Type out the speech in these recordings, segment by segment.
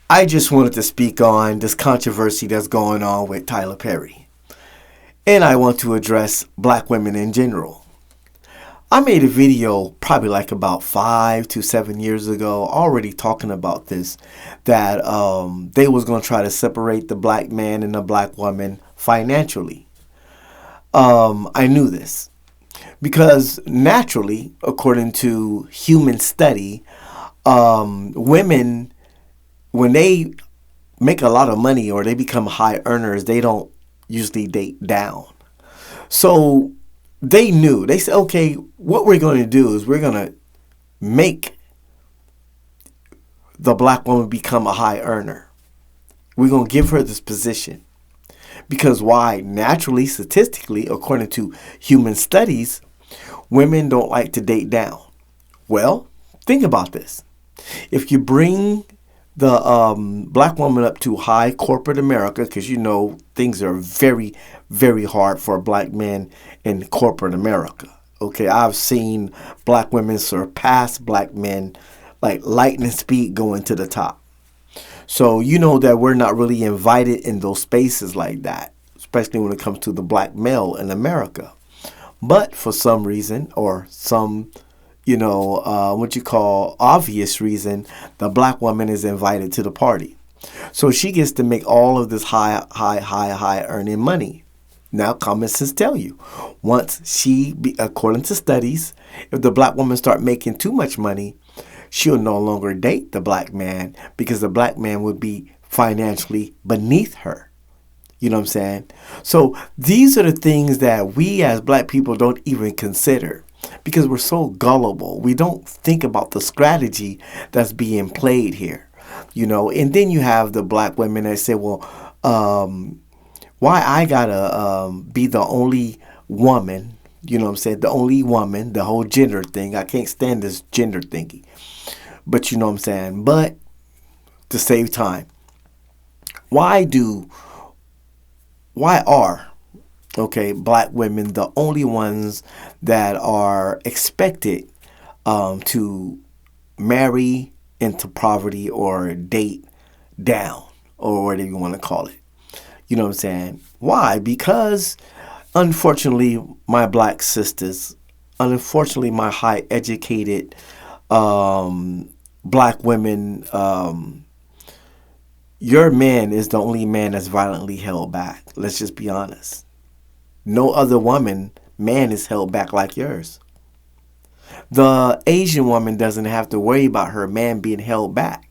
I just wanted to speak on this controversy that's going on with Tyler Perry. And I want to address black women in general. I made a video probably like about 5 to 7 years ago already talking about this, that they was going to try to separate the black man and the black woman financially. I knew this because naturally, according to human study, women, when they make a lot of money or they become high earners, they don't usually date down. So they knew. They said, okay, what we're going to do is we're going to make the black woman become a high earner. We're going to give her this position. Because why? Naturally, statistically, according to human studies, women don't like to date down. Well, think about this. If you bring the black woman up to high corporate America, because you know things are very, very hard for black men in corporate America. Okay, I've seen black women surpass black men like lightning speed going to the top. So you know that we're not really invited in those spaces like that, especially when it comes to the black male in America. But for some reason or some what you call obvious reason, the black woman is invited to the party. So she gets to make all of this high earning money. Now, common sense tell you, according to studies, if the black woman start making too much money, she'll no longer date the black man because the black man would be financially beneath her. You know what I'm saying? So these are the things that we as black people don't even consider because we're so gullible. We don't think about the strategy that's being played here. And then you have the black women that say, well, why I gotta be the only woman, you know what I'm saying? The only woman, the whole gender thing. I can't stand this gender thingy. But you know what I'm saying? But to save time, why are black women the only ones that are expected to marry into poverty or date down or whatever you want to call it? You know what I'm saying? Why? Because unfortunately, my black sisters, unfortunately, my high educated black women, your man is the only man that's violently held back. Let's just be honest. No other man is held back like yours. The Asian woman doesn't have to worry about her man being held back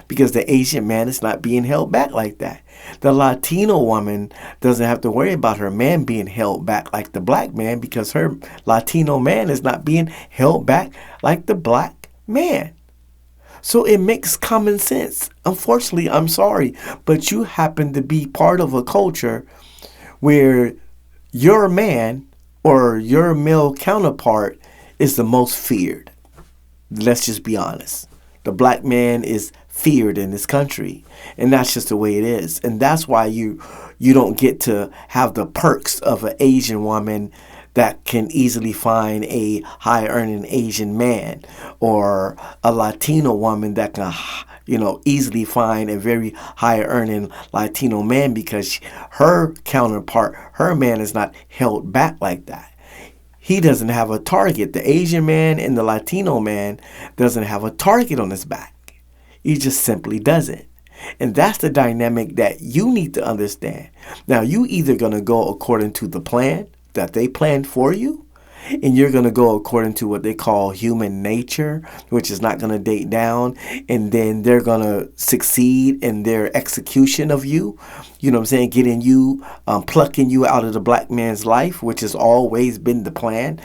because the Asian man is not being held back like that. The Latino woman doesn't have to worry about her man being held back like the black man because her Latino man is not being held back like the black man. So it makes common sense. Unfortunately, I'm sorry, but you happen to be part of a culture where your man or your male counterpart is the most feared. Let's just be honest. The black man is feared in this country, and that's just the way it is. And that's why you don't get to have the perks of an Asian woman that can easily find a high earning Asian man, or a Latino woman that can easily find a very high earning Latino man because her counterpart, her man, is not held back like that. He doesn't have a target. The Asian man and the Latino man doesn't have a target on his back. He just simply doesn't. And that's the dynamic that you need to understand. Now, you either going to go according to the plan that they planned for you, and you're going to go according to what they call human nature, which is not going to date down, and then they're going to succeed in their execution of you. You know what I'm saying? Getting you, plucking you out of the black man's life, which has always been the plan.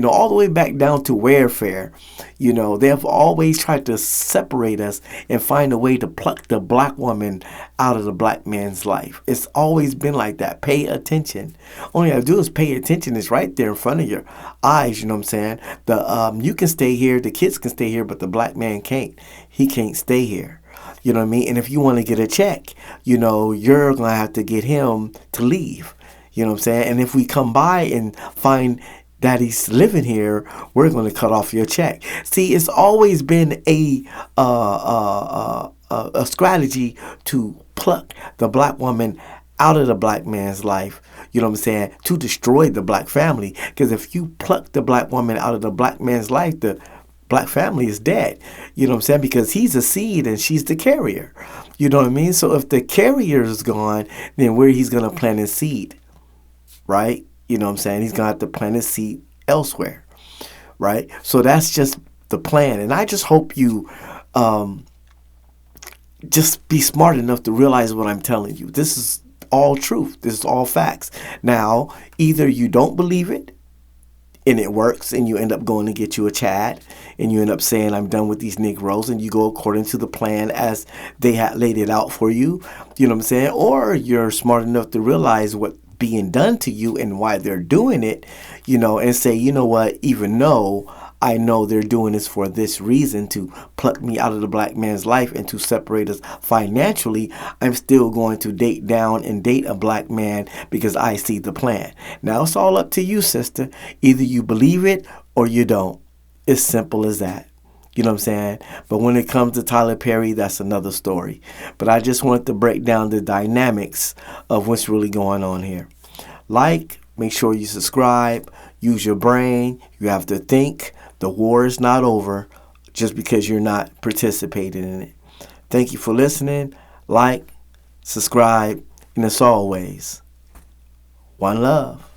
All the way back down to warfare. They have always tried to separate us and find a way to pluck the black woman out of the black man's life. It's always been like that. Pay attention. All you have to do is pay attention. It's right there in front of your eyes. You know what I'm saying? You can stay here, the kids can stay here, but the black man can't. He can't stay here. You know what I mean? And if you want to get a check, you're going to have to get him to leave. You know what I'm saying? And if we come by and find that he's living here, we're going to cut off your check. See, it's always been a a strategy to pluck the black woman out of the black man's life, you know what I'm saying, to destroy the black family. Because if you pluck the black woman out of the black man's life, the black family is dead. You know what I'm saying? Because he's a seed and she's the carrier. You know what I mean? So if the carrier is gone, then where he's going to plant his seed, right? You know what I'm saying? He's going to have to plant his seed elsewhere, right? So that's just the plan. And I just hope you just be smart enough to realize what I'm telling you. This is all truth. This is all facts. Now, either you don't believe it and it works and you end up going to get you a Chad and you end up saying, I'm done with these Negroes, and you go according to the plan as they had laid it out for you. You know what I'm saying? Or you're smart enough to realize what being done to you and why they're doing it, you know, and say, you know what, even though I know they're doing this for this reason, to pluck me out of the black man's life and to separate us financially, I'm still going to date down and date a black man because I see the plan. Now it's all up to you, sister. Either you believe it or you don't. It's simple as that. You know what I'm saying? But when it comes to Tyler Perry, that's another story. But I just wanted to break down the dynamics of what's really going on here. Make sure you subscribe, use your brain. You have to think. The war is not over just because you're not participating in it. Thank you for listening. Subscribe, and as always, one love.